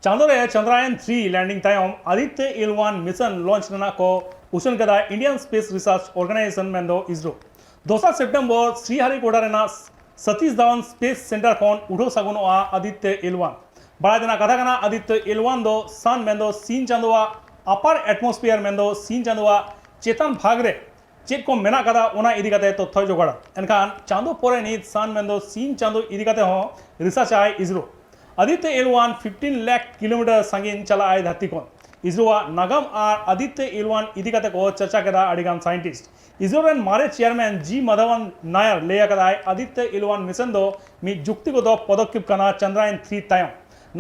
Chandore Chandrayaan 3 landing time Aditya L1 mission launch nana ko usun kada Indian Space Research Organization mendo Isro. 2 September Sriharikoda rena Satish Dhawan Space Center kon udo saguno a Aditya L1. Bada dina katha kana Aditya L1 do sun mendo sin chandua upper atmosphere mendo sin chandua chetan bhagre चेक को मेना कदा उना इदी कते तथ्य जोगड़ा एनखान चांदो पोरे नीत सान मेंदो scene Chando इदी कते हो रिसर्च आय ISRO Aditya L1 15 lakh kilometre संगीन चला आय धरती कोन इजरो नगम आर आदित्य L1 इदी कते को चर्चा कदा अडिगान साइंटिस्ट इजरो रेन मारे चेयरमैन जी माधवन नायर लेया कदा आदित्य L1 मिशन दो मी जुक्ति को दो पदक्षेप कना चंद्रयान 3 तायम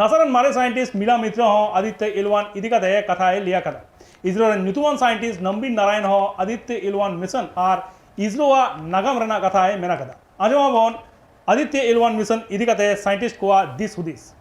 नासारन मारे साइंटिस्ट मिला मित्र हो आदित्य L1 इदी कते कथा लिया कदा Isro Nutuan scientist Nambi Narayan ho Aditya L1 mission are Isro Nagam Rana Katha Menakada. Ajamabon Aditya L1 mission Idikate scientist Koa this Hudis.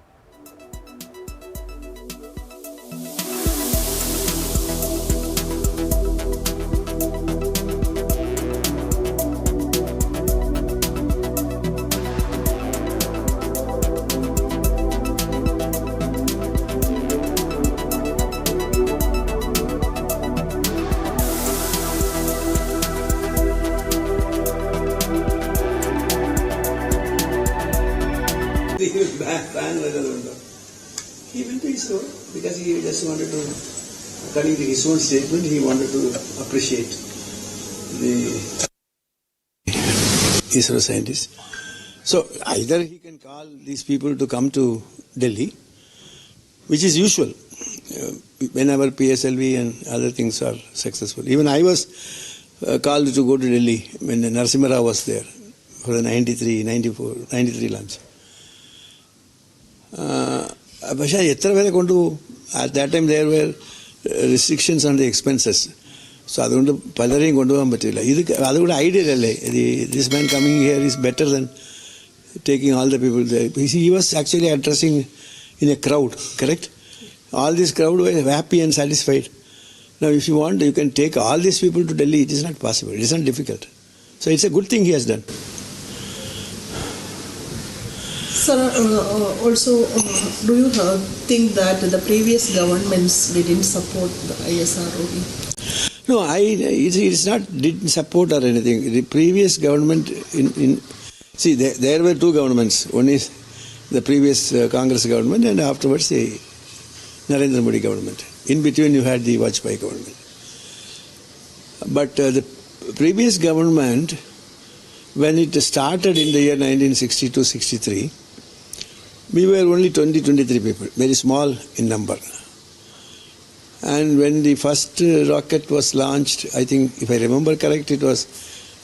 He went to Isro because he just wanted to, according to his own statement, he wanted to appreciate the Isro scientists. So either he can call these people to come to Delhi, which is usual whenever PSLV and other things are successful. Even I was called to go to Delhi when Narasimha Rao was there for the 93 launch. But at that time there were restrictions on the expenses. So I don't know, this man coming here is better than taking all the people there. He was actually addressing in a crowd, correct? All this crowd were happy and satisfied. Now if you want, you can take all these people to Delhi. It is not possible. It is not difficult. So it's a good thing he has done. Sir, also, do you think that the previous governments didn't support the ISRO? No, it's not didn't support or anything. The previous government, see, there were two governments. One is the previous Congress government, and afterwards the Narendra Modi government. In between, you had the Vajpayee government. But the previous government, when it started in the year 1962-63, we were only 20-23 people, very small in number. And when the first rocket was launched, I think, if I remember correct, it was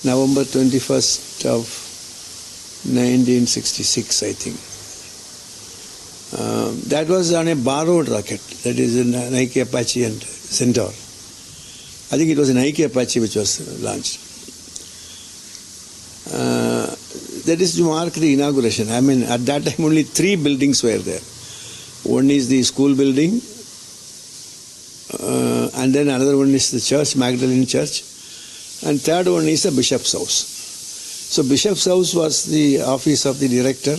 November 21st of 1966, I think. That was on a borrowed rocket, that is in Nike Apache and Centaur. I think it was a Nike Apache which was launched. That is to mark the inauguration. I mean, at that time only 3 buildings were there. One is the school building, and then another one is the church, Magdalene Church, and third one is the Bishop's house. So Bishop's house was the office of the director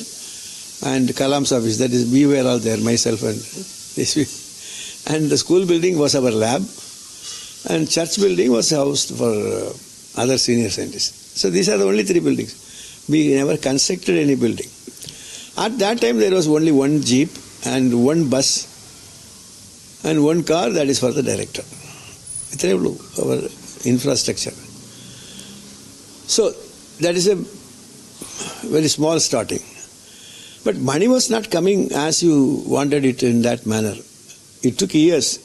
and Kalam's office. That is, we were all there, myself and this. And the school building was our lab, and church building was housed for other senior scientists. So these are the only 3 buildings. We never constructed any building. At that time there was only one jeep and one bus and one car, that is for the director. Our infrastructure. So that is a very small starting. But money was not coming as you wanted it in that manner. It took years.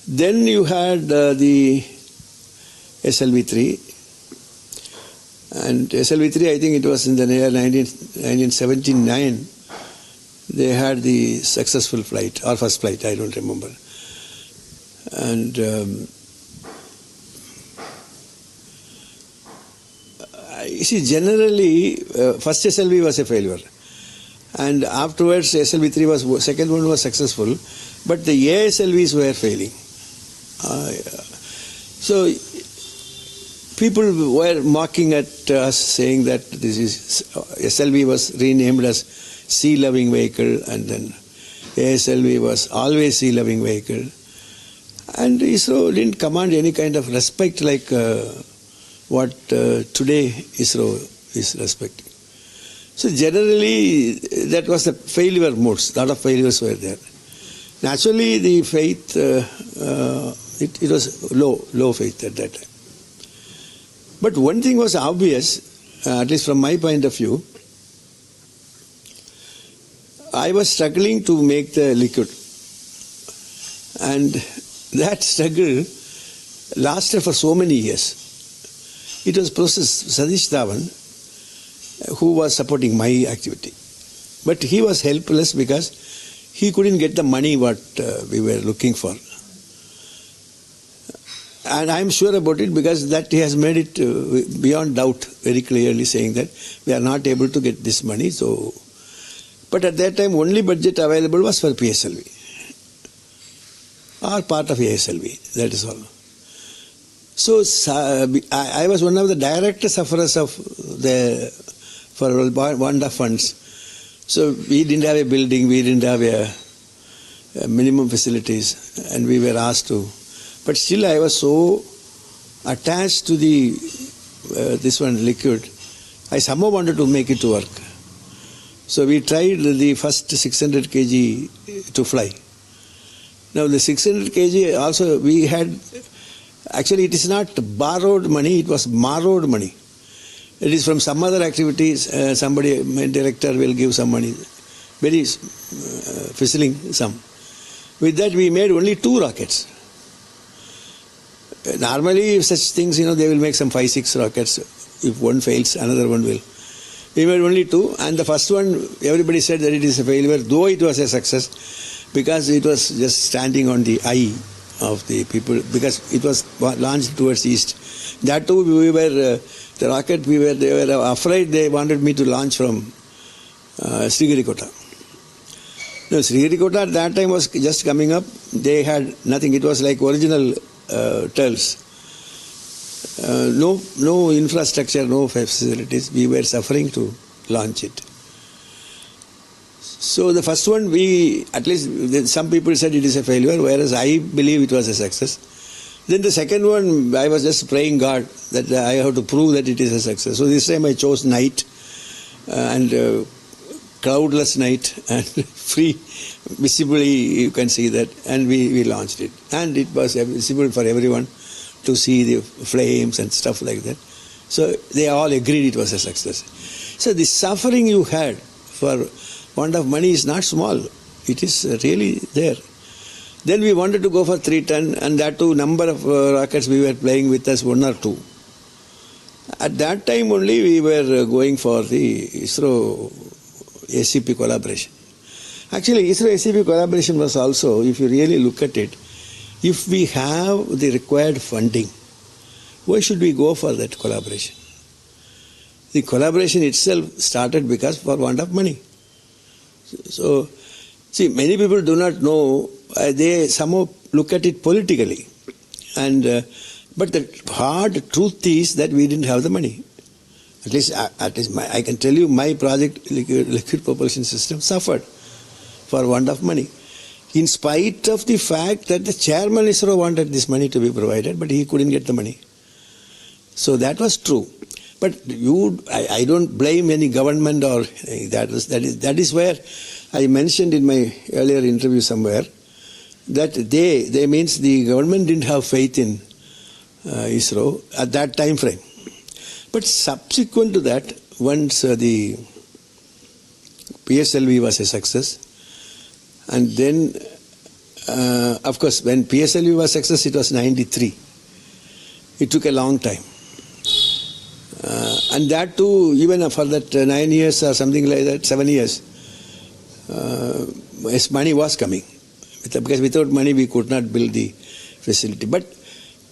Then you had the SLV-3. And SLV-3, I think it was in the year 1979, they had the successful flight, or first flight, I don't remember. And you see, generally, first SLV was a failure. And afterwards, SLV-3 was, second one was successful, but the ASLVs were failing. So, people were mocking at us, saying that this is SLV was renamed as sea-loving vehicle, and then ASLV was always sea-loving vehicle. And ISRO didn't command any kind of respect like what today ISRO is respecting. So generally, that was the failure modes. A lot of failures were there. Naturally, the faith, it was low faith at that time. But one thing was obvious, at least from my point of view. I was struggling to make the liquid. And that struggle lasted for so many years. It was Professor Satish Dhawan who was supporting my activity. But he was helpless because he couldn't get the money what we were looking for. And I'm sure about it because that he has made it beyond doubt very clearly, saying that we are not able to get this money. So, but at that time only budget available was for PSLV or part of ASLV, that is all. So I was one of the direct sufferers of for WANDA funds. So we didn't have a building, we didn't have a minimum facilities, and we were asked to. But still I was so attached to the this one liquid, I somehow wanted to make it to work. So we tried the first 600 kg to fly. Now the 600 kg also we had, actually it is not borrowed money, it was borrowed money. It is from some other activities, somebody, my director will give some money, very fizzling sum. With that we made only 2 rockets. Normally such things, they will make some 5-6 rockets. If one fails, another one will. We made only 2, and the first one, everybody said that it is a failure, though it was a success, because it was just standing on the eye of the people, because it was launched towards east. That too, we were, the rocket, they were afraid, they wanted me to launch from Sriharikota. No, Sriharikota at that time was just coming up, they had nothing, it was like original tells. No infrastructure, no facilities. We were suffering to launch it. So the first one, at least some people said it is a failure, whereas I believe it was a success. Then the second one, I was just praying God that I have to prove that it is a success. So this time I chose night and cloudless night and free, visibly you can see that, and we launched it. And it was visible for everyone to see the flames and stuff like that. So they all agreed it was a success. So the suffering you had for want of money is not small. It is really there. Then we wanted to go for 3 ton, and that too number of rockets we were playing with us, 1 or 2. At that time only we were going for the ISRO ACP collaboration. Actually ISRO ACP collaboration was also, if you really look at it, if we have the required funding, why should we go for that collaboration? The collaboration itself started because for want of money. So, see, many people do not know, they somehow look at it politically. And but the hard truth is that we didn't have the money. At least I can tell you my project, liquid propulsion system, suffered for want of money. In spite of the fact that the chairman ISRO wanted this money to be provided, but he couldn't get the money. So that was true. But I don't blame any government or that is where I mentioned in my earlier interview somewhere that they means the government didn't have faith in ISRO at that time frame. But subsequent to that, once the PSLV was a success, and then, of course, when PSLV was a success, it was 93. It took a long time. And that too, even for that 9 years or something like that, 7 years, money was coming. Because without money, we could not build the facility. But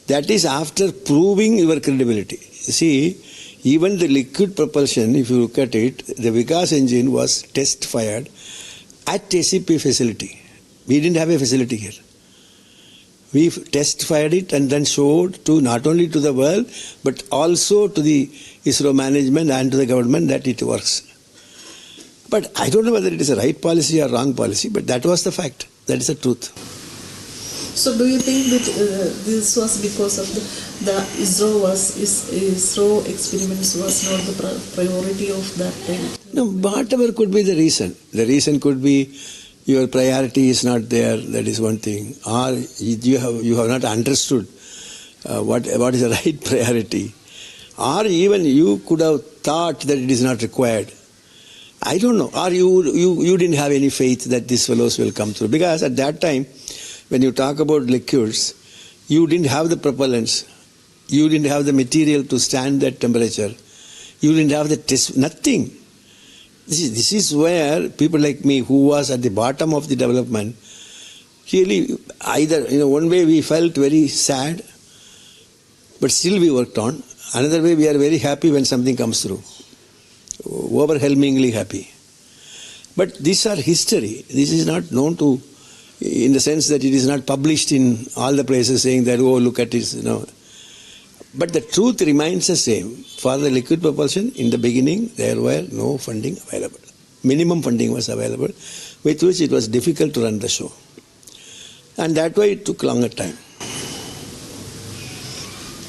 that is after proving your credibility. You see, even the liquid propulsion, if you look at it, the Vikas engine was test fired at ACP facility. We didn't have a facility here. We test fired it and then showed to not only to the world but also to the ISRO management and to the government that it works. But I don't know whether it is a right policy or wrong policy, but that was the fact. That is the truth. So do you think that this was because of the ISRO experiments was not the priority of that time? No, whatever could be the reason. The reason could be your priority is not there, that is one thing. Or you have not understood what is the right priority. Or even you could have thought that it is not required. I don't know. Or you didn't have any faith that these fellows will come through. Because at that time, when you talk about liquids, you didn't have the propellants. You didn't have the material to stand that temperature. You didn't have the test, nothing. This is where people like me, who was at the bottom of the development, really either, one way we felt very sad, but still we worked on. Another way we are very happy when something comes through. Overwhelmingly happy. But these are history. This is not known to, in the sense that it is not published in all the places saying that, oh, look at this, But the truth remains the same. For the liquid propulsion, in the beginning, there were no funding available. Minimum funding was available, with which it was difficult to run the show. And that way it took longer time.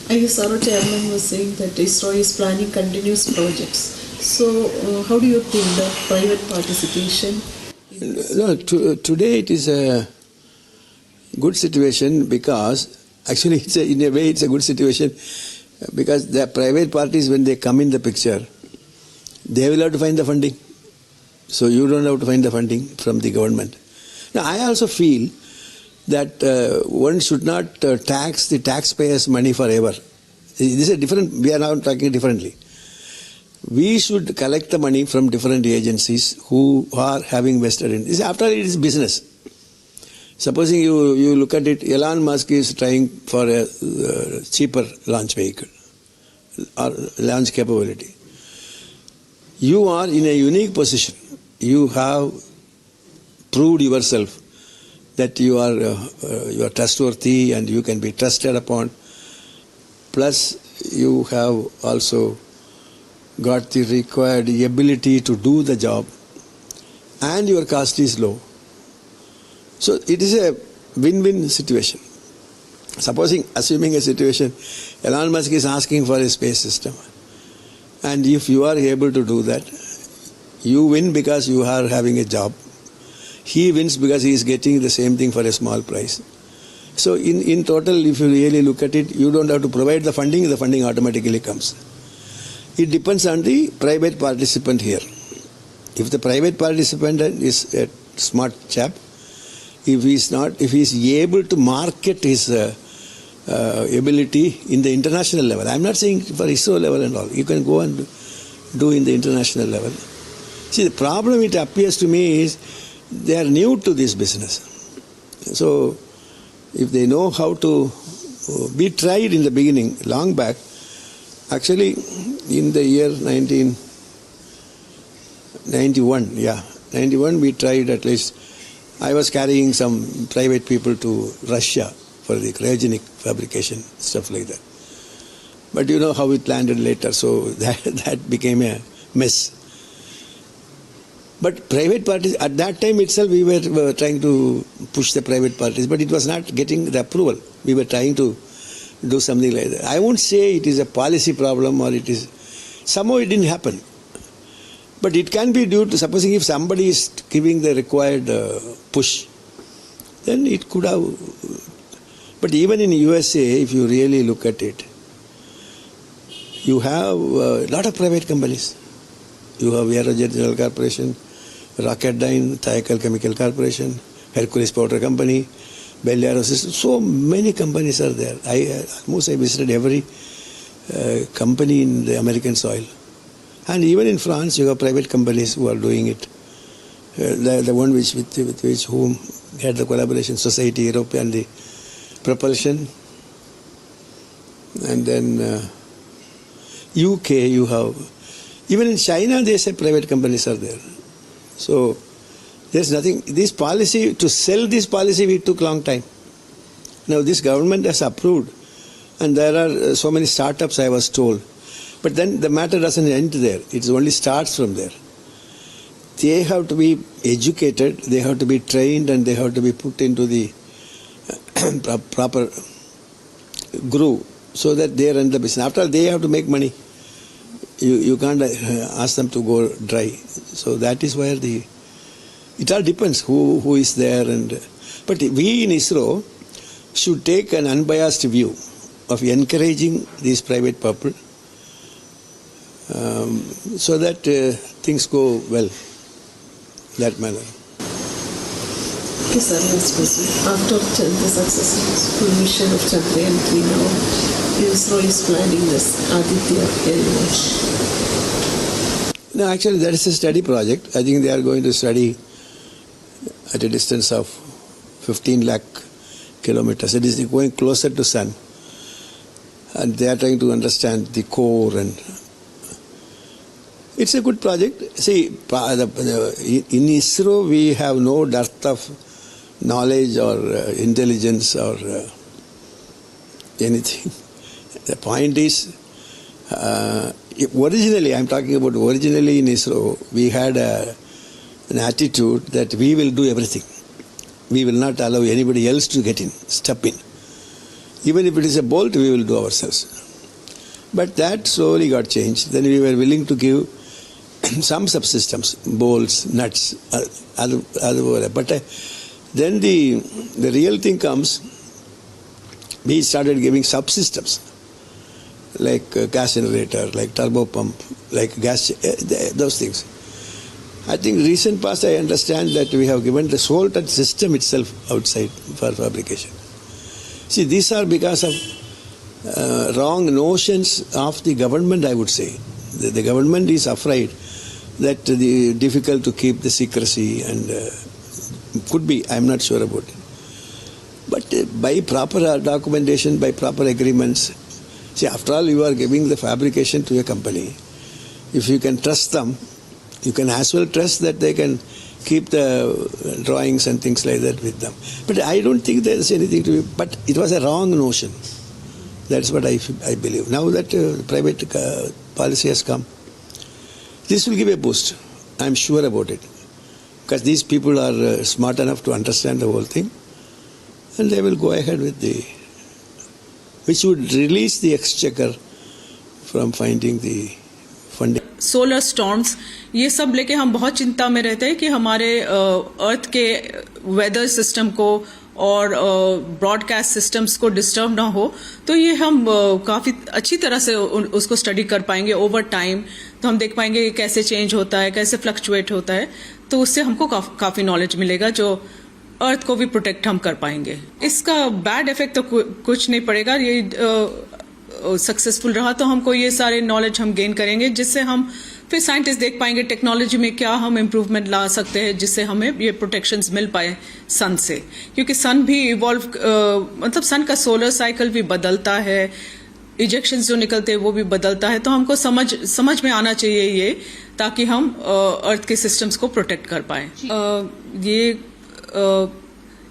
ISRO chairman was saying that ISRO is planning continuous projects. So how do you think the private participation? No, today it is a good situation because actually, in a way, it's a good situation because the private parties, when they come in the picture, they will have to find the funding. So you don't have to find the funding from the government. Now, I also feel that one should not tax the taxpayers' money forever. This is a different, we are now talking differently. We should collect the money from different agencies who are having vested in this. After all, it is business. Supposing you look at it, Elon Musk is trying for a cheaper launch vehicle or launch capability. You are in a unique position. You have proved yourself that you are trustworthy and you can be trusted upon. Plus, you have also got the required ability to do the job, and your cost is low. So it is a win-win situation. Assuming a situation, Elon Musk is asking for a space system, and if you are able to do that, you win because you are having a job. He wins because he is getting the same thing for a small price. So in total, if you really look at it, you don't have to provide the funding automatically comes. It depends on the private participant here. If the private participant is a smart chap, if he is able to market his ability in the international level, I'm not saying for ISRO level and all, you can go and do in the international level. See, the problem, it appears to me, is they are new to this business. So if they know how to be tried in the beginning, long back, actually in the year 1991 we tried at least. I was carrying some private people to Russia for the cryogenic fabrication, stuff like that. But you know how it landed later, so that became a mess. But private parties, at that time itself we were trying to push the private parties, but it was not getting the approval. We were trying to do something like that. I won't say it is a policy problem or it is, somehow it didn't happen. But it can be due to, supposing if somebody is giving the required push, then it could have. But even in USA, if you really look at it, you have a lot of private companies. You have Aerojet General Corporation, Rocketdyne, Thiokol Chemical Corporation, Hercules Powder Company, Bell Aerosystems. So many companies are there. I visited every company in the American soil. And even in France, you have private companies who are doing it. The one with which whom had the collaboration, Society Europe and the propulsion. And then UK, you have. Even in China, they say private companies are there. So there's nothing. This policy, to sell this policy, we took long time. Now this government has approved, and there are so many startups, I was told. But then the matter doesn't end there. It only starts from there. they have to be educated, they have to be trained, and they have to be put into the proper groove so that they run the business. After all, they have to make money. You can't ask them to go dry. So that is where it all depends who is there. But we in ISRO should take an unbiased view of encouraging these private people so that things go well, that manner. Okay, sir, last question. After the successful mission of Chandrayaan-3 now, ISRO is planning this Aditya launch. No, actually that is a study project. I think they are going to study at a distance of 15 lakh kilometers. It is going closer to sun. And they are trying to understand the core, and it's a good project. See, in ISRO we have no dearth of knowledge or intelligence or anything. The point is, originally, I'm talking about originally in ISRO, we had an attitude that we will do everything. We will not allow anybody else to step in. Even if it is a bolt, we will do ourselves. But that slowly got changed. Then we were willing to give some subsystems, bolts, nuts, other. But then the real thing comes, we started giving subsystems, like gas generator, like turbo pump, like gas, those things. I think recent past I understand that we have given the whole system itself outside for fabrication. See, these are because of wrong notions of the government, I would say. The government is afraid that the difficult to keep the secrecy, and could be, I'm not sure about it. But by proper documentation, by proper agreements, see, after all, you are giving the fabrication to a company. If you can trust them, you can as well trust that they can keep the drawings and things like that with them. But I don't think there is anything to be, but it was a wrong notion. That's what I believe. Now that private policy has come, this will give a boost. I'm sure about it. Because these people are smart enough to understand the whole thing, and they will go ahead with which would release the exchequer from finding the funding. Solar storms, ये सब लेके हम बहुत चिंता में रहते हैं कि हमारे अर्थ के वेदर सिस्टम को और ब्रॉडकास्ट सिस्टम्स को डिस्टर्ब ना हो. तो ये हम काफ़ी अच्छी तरह से उसको स्टडी कर पाएंगे ओवर टाइम. तो हम देख पाएंगे कि कैसे चेंज होता है, कैसे फ्लक्चुएट होता है. तो उससे हमको काफ़ी नॉलेज मिलेगा जो अर्थ को भी प्रोटेक्ट हम कर पाएंगे. इसका बैड इफेक्ट तो कुछ नहीं पड़ेगा. ये सक्सेसफुल रहा तो हमको ये सारे नॉलेज हम गेन करेंगे, जिससे हम फिर साइंटिस्ट देख पाएंगे टेक्नोलॉजी में क्या हम इम्प्रूवमेंट ला सकते हैं, जिससे हमें ये प्रोटेक्शंस मिल पाए सन से. क्योंकि सन भी इवॉल्व, मतलब सन का सोलर साइकिल भी बदलता है, इजेक्शंस जो निकलते हैं वो भी बदलता है. तो हमको समझ में आना चाहिए ये, ताकि हम अर्थ के सिस्टम्स को प्रोटेक्ट कर पाए.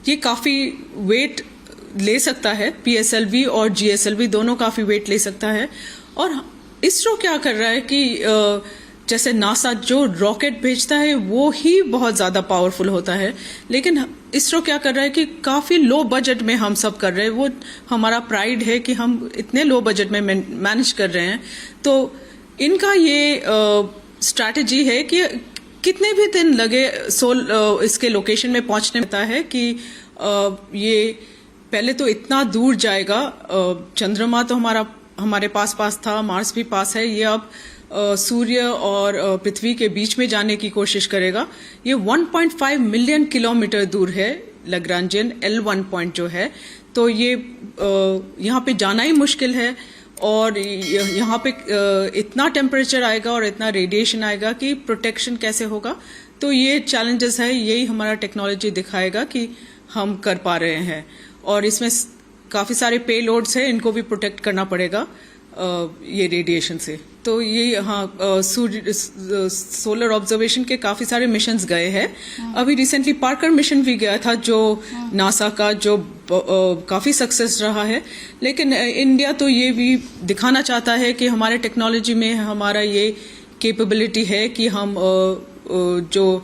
ये काफ़ी वेट ले सकता है. PSLV और GSLV दोनों काफ़ी वेट ले सकता है. और इसरो क्या कर रहा है कि जैसे नासा जो रॉकेट भेजता है वो ही बहुत ज़्यादा पावरफुल होता है, लेकिन इसरो क्या कर रहा है कि काफ़ी लो बजट में हम सब कर रहे हैं. वो हमारा प्राइड है कि हम इतने लो बजट में मैनेज कर रहे हैं. तो इनका ये स्ट्रैटेजी है कि कितने भी दिन लगे इसके लोकेशन में पहुंचने में, होता है कि ये पहले तो इतना दूर जाएगा. चंद्रमा तो हमारे पास था, मार्स भी पास है. ये अब सूर्य और पृथ्वी के बीच में जाने की कोशिश करेगा. ये 1.5 मिलियन किलोमीटर दूर है लैग्रांजियन L1 पॉइंट जो है. तो ये यहाँ पे जाना ही मुश्किल है. और यहाँ पे इतना टेम्परेचर आएगा और इतना रेडिएशन आएगा कि प्रोटेक्शन कैसे होगा. तो ये चैलेंजेस है. यही हमारा टेक्नोलॉजी दिखाएगा कि हम कर पा रहे हैं. और इसमें काफ़ी सारे पे लोड्स हैं, इनको भी प्रोटेक्ट करना पड़ेगा ये रेडिएशन से. तो ये सोलर ऑब्जर्वेशन के काफ़ी सारे मिशंस गए हैं. अभी रिसेंटली पार्कर मिशन भी गया था जो नासा का, जो काफ़ी सक्सेस रहा है. लेकिन इंडिया तो ये भी दिखाना चाहता है कि हमारे टेक्नोलॉजी में हमारा ये कैपेबिलिटी है कि हम जो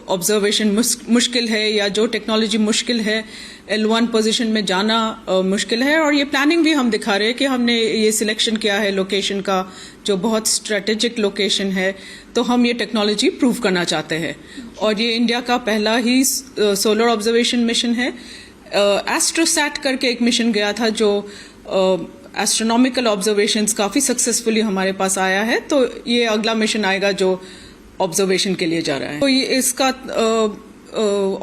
ऑब्जर्वेशन मुश्किल है या जो टेक्नोलॉजी मुश्किल है, L1 पोजीशन में जाना मुश्किल है। और ये प्लानिंग भी हम दिखा रहे हैं कि हमने ये सिलेक्शन किया है लोकेशन का जो बहुत स्ट्रेटेजिक लोकेशन है, तो हम ये टेक्नोलॉजी प्रूव करना चाहते हैं। और ये इंडिया का पहला ही सोलर ऑब्जर्वेशन मिशन है। एस्ट्रोसैट करके एक मिशन गया था जो एस्ट्रोनॉमिकल ऑब्जर्वेशंस काफ़ी सक्सेसफुली हमारे पास आया है, तो ये अगला मिशन आएगा जो ऑब्जर्वेशन के लिए जा रहा है। तो ये इसका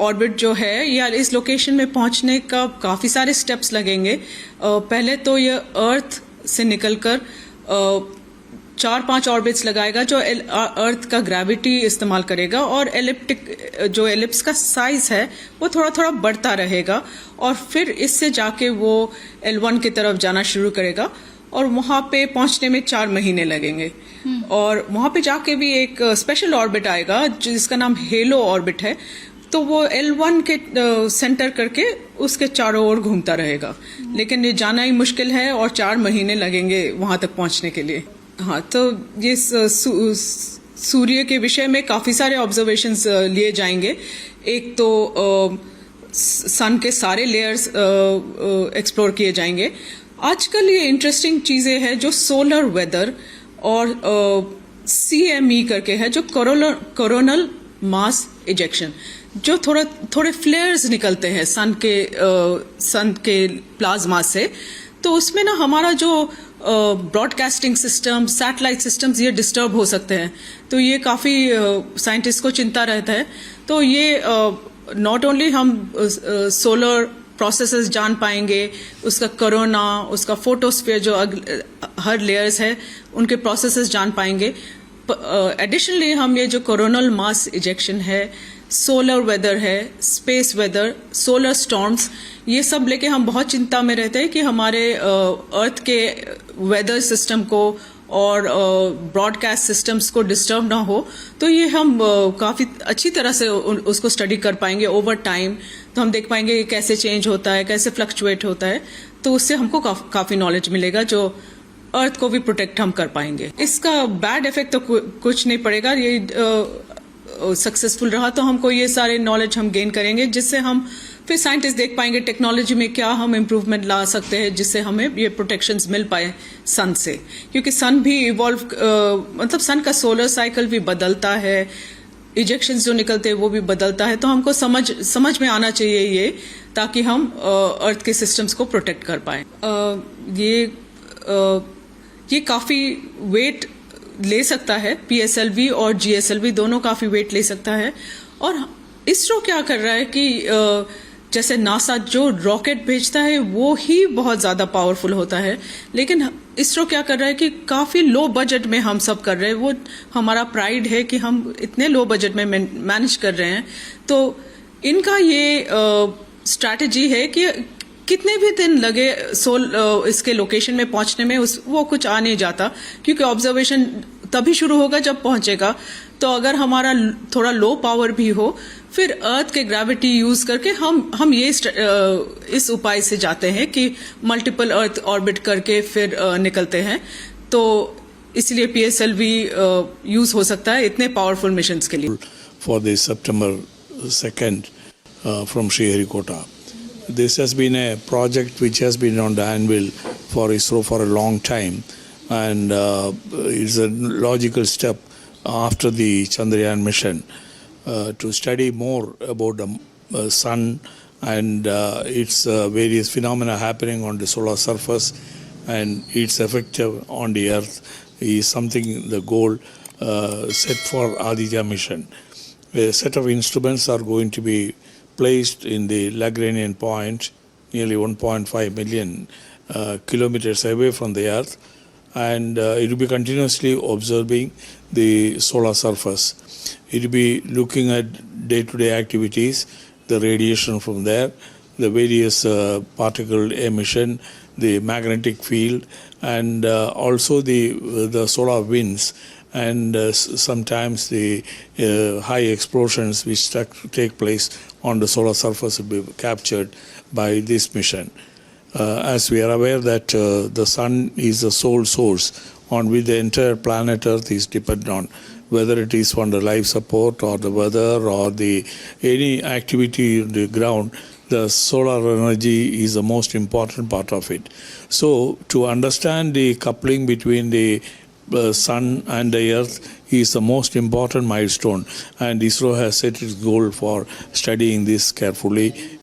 ऑर्बिट जो है या इस लोकेशन में पहुंचने का काफ़ी सारे स्टेप्स लगेंगे। पहले तो ये अर्थ से निकलकर 4-5 ऑर्बिट्स लगाएगा जो अर्थ का ग्रेविटी इस्तेमाल करेगा, और जो एलिप्स का साइज है वो थोड़ा थोड़ा बढ़ता रहेगा, और फिर इससे जाके वो L1 की तरफ जाना शुरू करेगा, और वहां पे पहुंचने में 4 महीने लगेंगे। और वहां पे जाके भी एक स्पेशल ऑर्बिट आएगा जिसका नाम हेलो ऑर्बिट है, तो वो L1 के सेंटर करके उसके चारों ओर घूमता रहेगा। लेकिन ये जाना ही मुश्किल है और 4 महीने लगेंगे वहां तक पहुंचने के लिए। हाँ, तो ये सूर्य के विषय में काफी सारे ऑब्जर्वेशंस लिए जाएंगे। एक तो सन के सारे लेयर्स एक्सप्लोर किए जाएंगे। आजकल ये इंटरेस्टिंग चीजें हैं जो सोलर वेदर और CME करके है, जो कोरोनल मास इजेक्शन, जो थोड़े फ्लेयर्स निकलते हैं सन के प्लाज्मा से। तो उसमें ना हमारा जो ब्रॉडकास्टिंग सिस्टम, सैटेलाइट सिस्टम्स ये डिस्टर्ब हो सकते हैं, तो ये काफ़ी साइंटिस्ट को चिंता रहता है। तो ये नॉट ओनली हम सोलर प्रोसेसेस जान पाएंगे, उसका कोरोना, उसका फोटोस्फीयर जो हर लेयर्स है उनके प्रोसेसेस जान पाएंगे। एडिशनली हम ये जो कोरोनल मास इजेक्शन है, सोलर वेदर है, स्पेस वेदर, सोलर स्टॉर्म्स, ये सब लेके हम बहुत चिंता में रहते हैं कि हमारे अर्थ के वेदर सिस्टम को और ब्रॉडकास्ट सिस्टम्स को डिस्टर्ब ना हो। तो ये हम काफ़ी अच्छी तरह से उसको स्टडी कर पाएंगे ओवर टाइम। तो हम देख पाएंगे कैसे चेंज होता है, कैसे फ्लक्चुएट होता है, तो उससे हमको काफ़ी नॉलेज मिलेगा जो अर्थ को भी प्रोटेक्ट हम कर पाएंगे। इसका बैड इफेक्ट तो कुछ नहीं पड़ेगा। ये सक्सेसफुल रहा तो हमको ये सारे नॉलेज हम गेन करेंगे, जिससे हम फिर साइंटिस्ट देख पाएंगे टेक्नोलॉजी में क्या हम इम्प्रूवमेंट ला सकते हैं, जिससे हमें ये प्रोटेक्शंस मिल पाए सन से। क्योंकि सन भी इवॉल्व मतलब सन का सोलर साइकिल भी बदलता है, इजेक्शंस जो निकलते हैं वो भी बदलता है। तो हमको समझ में आना चाहिए ये, ताकि हम अर्थ के सिस्टम्स को प्रोटेक्ट कर पाए। ये काफ़ी वेट ले सकता है, PSLV और GSLV दोनों काफ़ी वेट ले सकता है। और इसरो क्या कर रहा है कि जैसे नासा जो रॉकेट भेजता है वो ही बहुत ज़्यादा पावरफुल होता है, लेकिन इसरो क्या कर रहा है कि काफ़ी लो बजट में हम सब कर रहे हैं। वो हमारा प्राइड है कि हम इतने लो बजट में मैनेज कर रहे हैं। तो इनका ये स्ट्रैटेजी है कि कितने भी दिन लगे इसके लोकेशन में पहुंचने में, वो कुछ आ नहीं जाता, क्योंकि ऑब्जर्वेशन तभी शुरू होगा जब पहुंचेगा। तो अगर हमारा थोड़ा लो पावर भी हो, फिर अर्थ के ग्रेविटी यूज करके हम ये इस उपाय से जाते हैं कि मल्टीपल अर्थ ऑर्बिट करके फिर निकलते हैं। तो इसलिए PSLV यूज हो सकता है इतने पावरफुल मिशंस के लिए। For the September 2nd from Sriharikota. This has been a project which has been on the anvil for ISRO for a long time, and it's a logical step after the Chandrayaan mission to study more about the sun and its various phenomena happening on the solar surface and its effect on the earth is something the goal set for Aditya mission. A set of instruments are going to be placed in the Lagrangian point, nearly 1.5 million kilometers away from the earth, and it will be continuously observing the solar surface. It will be looking at day-to-day activities, the radiation from there, the various particle emission, the magnetic field, and also the solar winds, and sometimes the high explosions which take place on the solar surface will be captured by this mission. As we are aware that the sun is the sole source on which the entire planet Earth is dependent on. whether it is on the life support or the weather or the any activity on the ground, the solar energy is the most important part of it. So to understand the coupling between the sun and the earth is the most important milestone, and ISRO has set its goal for studying this carefully